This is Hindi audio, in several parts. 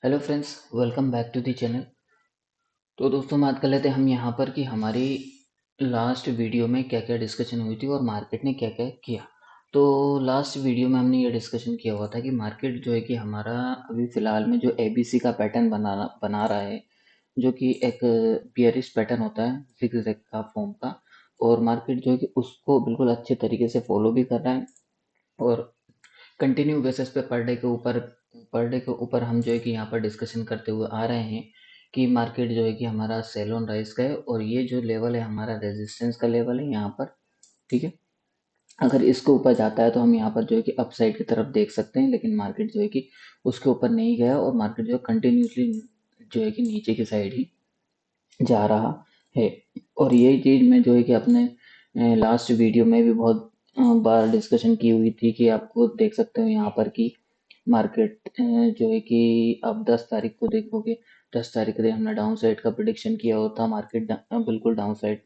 Hello friends, welcome back to the channel. तो दोस्तों, बात कर लेते हैं हम यहाँ पर कि हमारी लास्ट वीडियो में क्या क्या डिस्कशन हुई थी और मार्केट ने क्या क्या किया। तो लास्ट वीडियो में हमने ये डिस्कशन किया हुआ था कि मार्केट जो है कि हमारा अभी फ़िलहाल में जो एबीसी का पैटर्न बना रहा है, जो कि एक बियरिश पैटर्न होता है जिगजैग का फॉर्म का। और मार्केट जो है कि उसको बिल्कुल अच्छे तरीके से फॉलो भी कर रहा है। और कंटिन्यू बेसिस पे पर डे के ऊपर हम जो है कि यहाँ पर डिस्कशन करते हुए आ रहे हैं कि मार्केट जो है कि हमारा सेल ऑन राइज का है और ये जो लेवल है हमारा रेजिस्टेंस का लेवल है यहाँ पर। ठीक है, अगर इसके ऊपर जाता है तो हम यहाँ पर जो है कि अपसाइड की तरफ देख सकते हैं, लेकिन मार्केट जो है कि उसके ऊपर नहीं गया और मार्केट जो है कंटिन्यूसली जो है कि नीचे की साइड ही जा रहा है। और यही चीज़ मैं जो है कि अपने लास्ट वीडियो में भी बहुत बार डिस्कशन की हुई थी कि आपको देख सकते हो यहाँ पर कि मार्केट जो है कि अब 10 तारीख को देखोगे। 10 तारीख के दिन हमने डाउन साइड का प्रिडिक्शन किया होता, मार्केट बिल्कुल डाउन साइड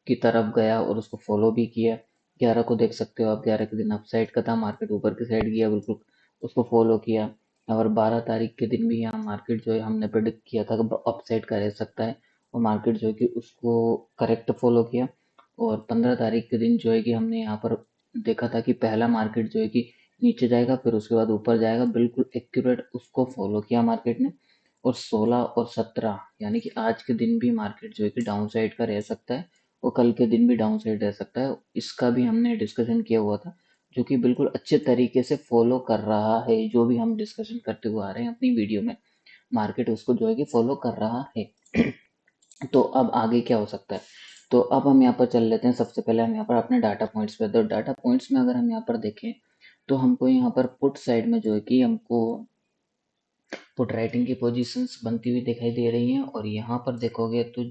की तरफ गया और उसको फॉलो भी किया। 11 को देख सकते हो आप, 11 के दिन अप साइड का था, मार्केट ऊपर की साइड गया, बिल्कुल उसको फॉलो किया। और 12 तारीख के दिन भी यहाँ मार्केट जो है हमने प्रिडिक्ट किया था कि अप साइड का रह सकता है और मार्केट जो है कि उसको करेक्ट फॉलो किया। और 15 तारीख के दिन जो है कि हमने यहाँ पर देखा था कि पहला मार्केट जो है कि नीचे जाएगा फिर उसके बाद ऊपर जाएगा, बिल्कुल एक्यूरेट उसको फॉलो किया मार्केट ने। और 16 और 17 यानी कि आज के दिन भी मार्केट जो है कि डाउन साइड का रह सकता है और कल के दिन भी डाउन साइड रह सकता है, इसका भी हमने डिस्कशन किया हुआ था, जो कि बिल्कुल अच्छे तरीके से फॉलो कर रहा है। जो भी हम डिस्कशन करते हुए आ रहे हैं अपनी वीडियो में, मार्केट उसको जो है कि फॉलो कर रहा है। तो अब आगे क्या हो सकता है? तो अब हम यहाँ पर चल लेते हैं। सबसे पहले हम यहाँ पर अपने डाटा पॉइंट्स पे, तो डाटा पॉइंट्स में अगर हम यहाँ पर देखें तो हमको यहाँ पर पुट साइड में जो है कि हमको पुट राइटिंग की पोजीशंस बनती हुई दिखाई दे रही हैं। और यहाँ पर देखोगे तो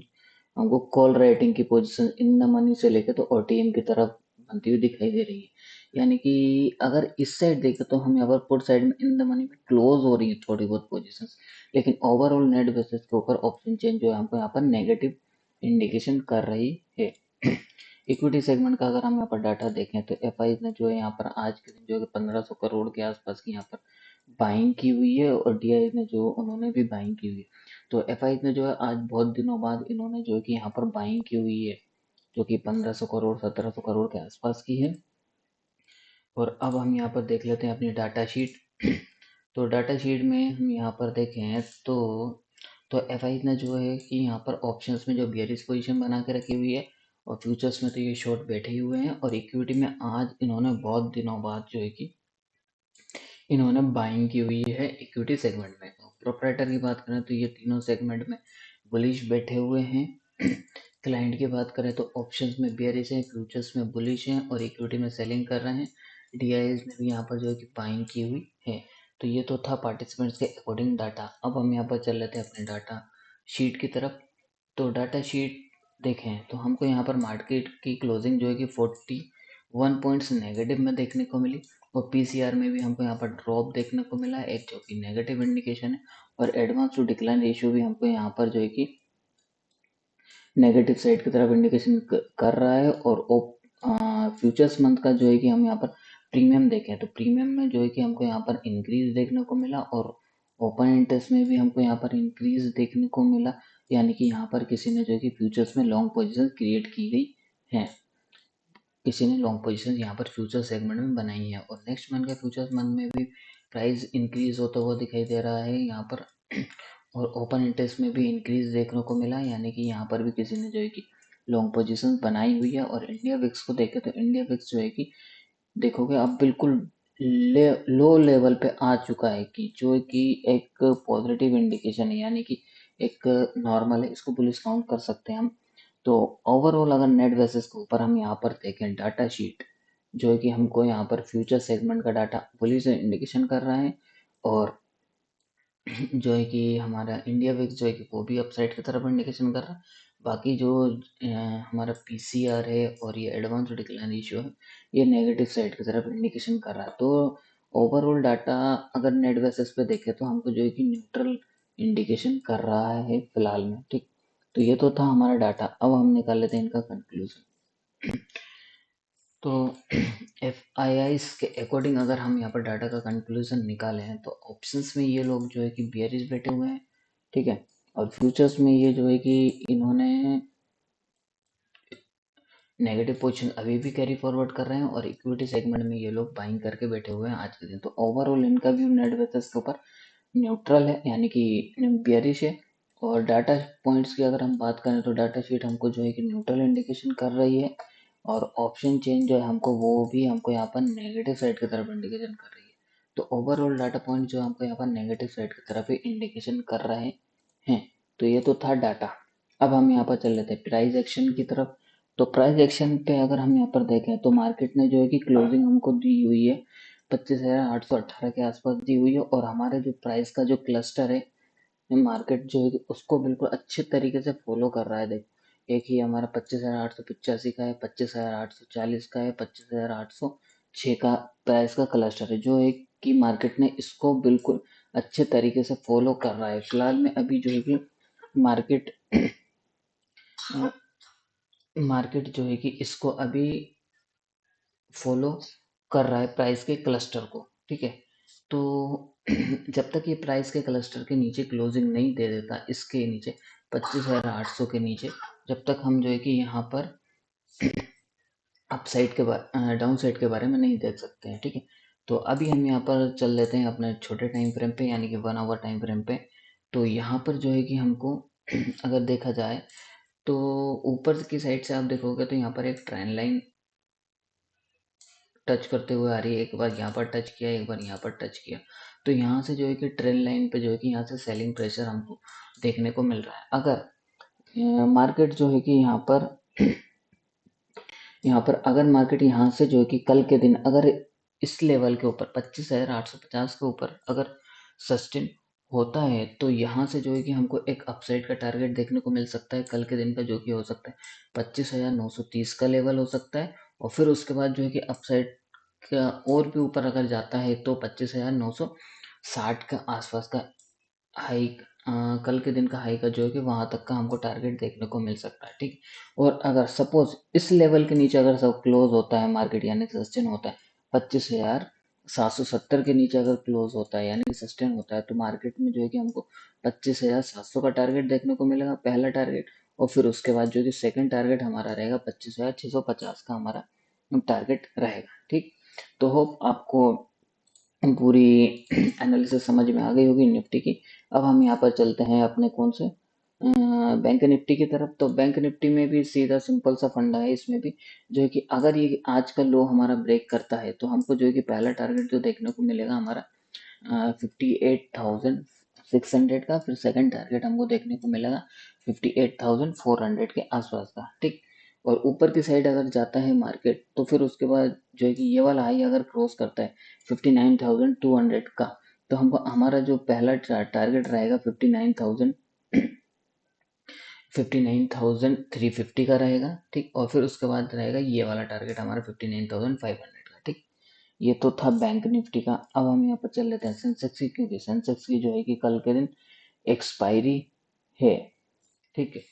हमको कॉल राइटिंग की पोजीशन इन द मनी से लेकर तो ओटीएम की तरफ बनती हुई दिखाई दे रही है। यानी कि अगर इस साइड देखें तो हम यहाँ पर पुट साइड में इन द मनी में क्लोज हो रही है थोड़ी बहुत पोजीशंस, लेकिन ओवरऑल नेट बेसिस के ऊपर ऑप्शन चेंज जो है हमको यहाँ पर नेगेटिव इंडिकेशन कर रही है। इक्विटी सेगमेंट का अगर हम यहाँ पर डाटा देखें तो एफ ने जो है यहाँ पर आज के दिन जो है 1500 करोड़ के आसपास की यहाँ पर बाइंग की हुई है और डीआई ने जो उन्होंने भी बाइंग की हुई है। तो एफ ने जो है आज बहुत दिनों बाद इन्होंने जो है कि यहाँ पर बाइंग की हुई है, जो कि 1500 करोड़ 1700 करोड़ के आसपास की है। और अब हम यहाँ पर देख लेते हैं अपनी डाटा शीट। तो डाटा शीट में हम यहाँ पर देखें तो एफ ने जो है कि यहाँ पर ऑप्शंस में जो बियरिश पोजीशन बना के रखी हुई है और फ्यूचर्स में तो ये शॉर्ट बैठे ही हुए हैं। और इक्विटी में आज इन्होंने बहुत दिनों बाद जो है कि इन्होंने बाइंग की हुई है इक्विटी सेगमेंट में। प्रोपराइटर की बात करें तो ये तीनों सेगमेंट में बुलिश बैठे हुए हैं। क्लाइंट की बात करें तो ऑप्शंस में बेयरिश है, फ्यूचर्स में बुलिश हैं और इक्विटी में सेलिंग कर रहे हैं। डीआईएस में भी यहाँ पर जो है कि बाइंग की हुई है। तो ये तो था पार्टिसिपेंट्स के अकॉर्डिंग डाटा। अब हम यहाँ पर चल लेते हैं अपने डाटा शीट की तरफ। तो डाटा शीट देखें तो हमको यहाँ पर मार्केट की क्लोजिंग जो है कि 41 पॉइंट्स नेगेटिव में देखने को मिली और पीसीआर में भी हमको यहाँ पर ड्रॉप देखने को मिला एक, जो कि नेगेटिव इंडिकेशन है। और एडवांस टू डिक्लाइन रेशियो भी हमको यहाँ पर जो है कि नेगेटिव साइड की तरफ इंडिकेशन कर रहा है। और फ्यूचर्स मंथ का जो है कि हम यहाँ पर प्रीमियम देखें तो प्रीमियम में जो है कि हमको यहाँ पर इंक्रीज देखने को मिला और ओपन इंटरेस्ट में भी हमको यहाँ पर इंक्रीज देखने को मिला। यानी कि यहाँ पर किसी ने जो है कि फ्यूचर्स में लॉन्ग पोजीशन क्रिएट की गई है, किसी ने लॉन्ग पोजीशन यहाँ पर फ्यूचर सेगमेंट में बनाई है। और नेक्स्ट मंथ के फ्यूचर्स मंथ में भी प्राइस इंक्रीज होता हुआ दिखाई दे रहा है यहाँ पर। और ओपन इंटरेस्ट में भी इंक्रीज देखने को मिला, यानी कि यहाँ पर भी किसी ने जो है कि लॉन्ग पोजीशन बनाई हुई है। और इंडिया विक्स को देखें तो इंडिया विक्स जो है कि देखोगे आप बिल्कुल लो लेवल पे आ चुका है, कि जो कि एक पॉजिटिव इंडिकेशन है, यानी कि एक नॉर्मल है, इसको बुलिश काउंट कर सकते हैं हम। तो ओवरऑल अगर नेट बेसिस के ऊपर हम यहाँ पर देखें डाटा शीट, जो है कि हमको यहाँ पर फ्यूचर सेगमेंट का डाटा बुलिश इंडिकेशन कर रहा है। और जो है कि हमारा इंडिया विक्स जो है कि वो भी अपसाइड की तरफ इंडिकेशन कर रहा है। बाकी जो हमारा पीसीआर है और ये एडवांस डिक्लाइन रेशियो है, ये नेगेटिव साइड की तरफ इंडिकेशन कर रहा है। तो ओवरऑल डाटा अगर नेट बेसिस पे देखें तो हमको जो है कि न्यूट्रल इंडिकेशन कर रहा है फिलहाल में। ठीक, तो ये तो था हमारा डाटा। अब हम निकाल लेते हैं इनका कंक्लूजन। तो FIIs के अकॉर्डिंग अगर हम यहाँ पर डाटा का कंक्लूजन निकालें हैं तो ऑप्शंस में ये लोग जो है कि बियरिश बैठे हुए हैं, ठीक है। और फ्यूचर्स में ये जो है कि इन्होंने नेगेटिव पोजीशन अभी भी कैरी फॉरवर्ड कर रहे हैं और इक्विटी सेगमेंट में ये लोग बाइंग करके बैठे हुए हैं आज के दिन। तो ओवरऑल इनका व्यू नेट बेसिस के ऊपर न्यूट्रल है, यानी कि बियरिश है। और डाटा पॉइंट्स की अगर हम बात करें तो डाटा शीट हमको जो है कि न्यूट्रल इंडिकेशन कर रही है और ऑप्शन चेंज जो है हमको वो भी हमको यहाँ पर नेगेटिव साइड की तरफ इंडिकेशन कर रही है। तो ओवरऑल डाटा पॉइंट जो हमको यहाँ पर नेगेटिव साइड की तरफ इंडिकेशन कर रहे हैं। तो ये तो था डाटा। अब हम यहाँ पर चल लेते हैं प्राइस एक्शन की तरफ। तो प्राइस एक्शन पे अगर हम यहाँ पर देखें तो मार्केट ने जो है कि क्लोजिंग हमको दी हुई है 25,818 के आसपास दी हुई है और हमारे जो प्राइस का जो क्लस्टर है मार्केट जो है कि उसको बिल्कुल अच्छे तरीके से फॉलो कर रहा है। देख, एक ही हमारा 25,885 का है, 25,840 का है, 25,806 का प्राइस का क्लस्टर है जो है कि मार्केट ने इसको बिल्कुल अच्छे तरीके से फॉलो कर रहा है। फिलहाल में अभी जो है कि मार्केट मार्केट जो है कि इसको अभी फॉलो कर रहा है प्राइस के क्लस्टर को, ठीक है। तो जब तक ये प्राइस के क्लस्टर के नीचे क्लोजिंग नहीं दे देता, इसके नीचे 25,800 के नीचे, जब तक हम जो है कि यहाँ पर अपसाइड के डाउन साइड के बारे में नहीं देख सकते हैं, ठीक है। तो अभी हम यहाँ पर चल लेते हैं अपने छोटे टाइम फ्रेम पे, यानी कि 1 आवर टाइम फ्रेम पे। तो यहाँ पर जो है कि हमको अगर देखा जाए तो ऊपर की साइड से आप देखोगे तो यहाँ पर एक ट्रेंड लाइन टच करते हुए आ रही है। एक बार यहाँ पर टच किया, एक बार यहाँ पर टच किया। तो यहाँ से जो है कि ट्रेंड लाइन पे जो है कि यहाँ से सेलिंग प्रेशर हमको देखने को मिल रहा है। अगर मार्केट जो है कि यहाँ पर अगर मार्केट यहाँ से जो है कि कल के दिन अगर इस लेवल के ऊपर 25,850 के ऊपर अगर सस्टेन होता है तो यहाँ से जो है कि हमको एक अपसाइड का टारगेट देखने को मिल सकता है कल के दिन का, जो कि हो सकता है 25,930 का लेवल हो सकता है। और फिर उसके बाद जो है कि अपसाइड का और भी ऊपर अगर जाता है तो 25,960 का आसपास का हाइक, कल के दिन का हाई का जो है कि वहाँ तक का हमको टारगेट देखने को मिल सकता है, ठीक। और अगर सपोज इस लेवल के नीचे अगर सब क्लोज होता है मार्केट, यानी सस्टेन होता है 25,770 के नीचे अगर क्लोज होता है यानी सस्टेन होता है, तो मार्केट में जो है कि हमको 25,700 का टारगेट देखने को मिलेगा, पहला टारगेट। और फिर उसके बाद जो है कि सेकेंड टारगेट हमारा रहेगा 25,650 का हमारा टारगेट रहेगा, ठीक। तो होप आपको पूरी एनालिसिस समझ में आ गई होगी निफ्टी की। अब हम यहाँ पर चलते हैं अपने कौन से बैंक निफ्टी की तरफ। तो बैंक निफ्टी में भी सीधा सिंपल सा फंडा है, इसमें भी जो है कि अगर ये आज का लो हमारा ब्रेक करता है तो हमको जो है कि पहला टारगेट जो देखने को मिलेगा हमारा 58,600 का, फिर सेकंड टारगेट हमको देखने को मिलेगा 58,400 के आसपास का, ठीक। और ऊपर की साइड अगर जाता है मार्केट तो फिर उसके बाद जो है कि ये वाला हाई अगर क्रॉस करता है 59,200 का, तो हमको हमारा जो पहला टारगेट रहेगा 59,350 का रहेगा, ठीक। और फिर उसके बाद रहेगा ये वाला टारगेट हमारा 59,500 का, ठीक। ये तो था बैंक निफ्टी का। अब हम यहाँ पर चल लेते हैं सेंसेक्स की, क्योंकि सेंसेक्स की जो है कि कल के दिन एक्सपायरी है, ठीक है।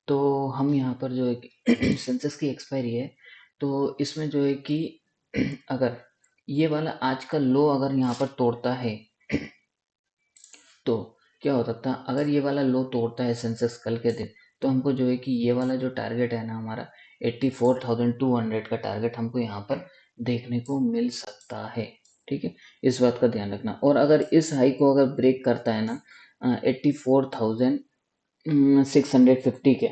तो हम यहाँ पर जो है कि सेंसेक्स की एक्सपायरी है, तो इसमें जो है कि अगर ये वाला आज का लो अगर यहाँ पर तोड़ता है तो क्या हो सकता है, अगर ये वाला लो तोड़ता है सेंसेक्स कल के दिन, तो हमको जो है कि ये वाला जो टारगेट है ना हमारा 84,200 का टारगेट हमको यहाँ पर देखने को मिल सकता है, ठीक है। इस बात का ध्यान रखना। और अगर इस हाई को अगर ब्रेक करता है ना 84,650 के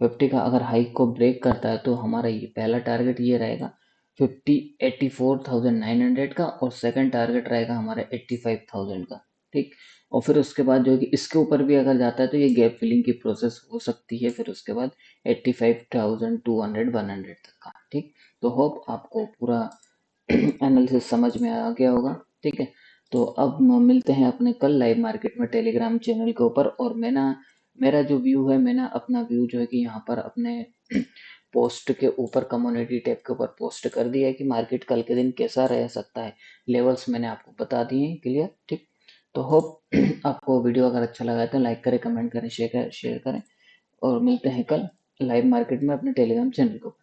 50 का अगर हाई को ब्रेक करता है तो हमारा ये पहला टारगेट ये रहेगा 84,900 का और सेकंड टारगेट रहेगा हमारा 85,000 का, ठीक। और फिर उसके बाद जो है कि इसके ऊपर भी अगर जाता है तो ये गैप फिलिंग की प्रोसेस हो सकती है, फिर उसके बाद 85,200 100 तक का, ठीक। तो होप आपको पूरा एनालिसिस समझ में आ गया होगा, ठीक है। तो अब मिलते हैं अपने कल लाइव मार्केट में टेलीग्राम चैनल के ऊपर। और मैं ना मेरा जो व्यू है, मैंने अपना व्यू जो है कि यहाँ पर अपने पोस्ट के ऊपर कम्युनिटी टैब के ऊपर पोस्ट कर दिया है कि मार्केट कल के दिन कैसा रह सकता है। लेवल्स मैंने आपको बता दिए हैं क्लियर, ठीक। तो होप आपको वीडियो अगर अच्छा लगा है तो लाइक करें, कमेंट करें, शेयर करें और मिलते हैं कल लाइव मार्केट में अपने टेलीग्राम चैनल को।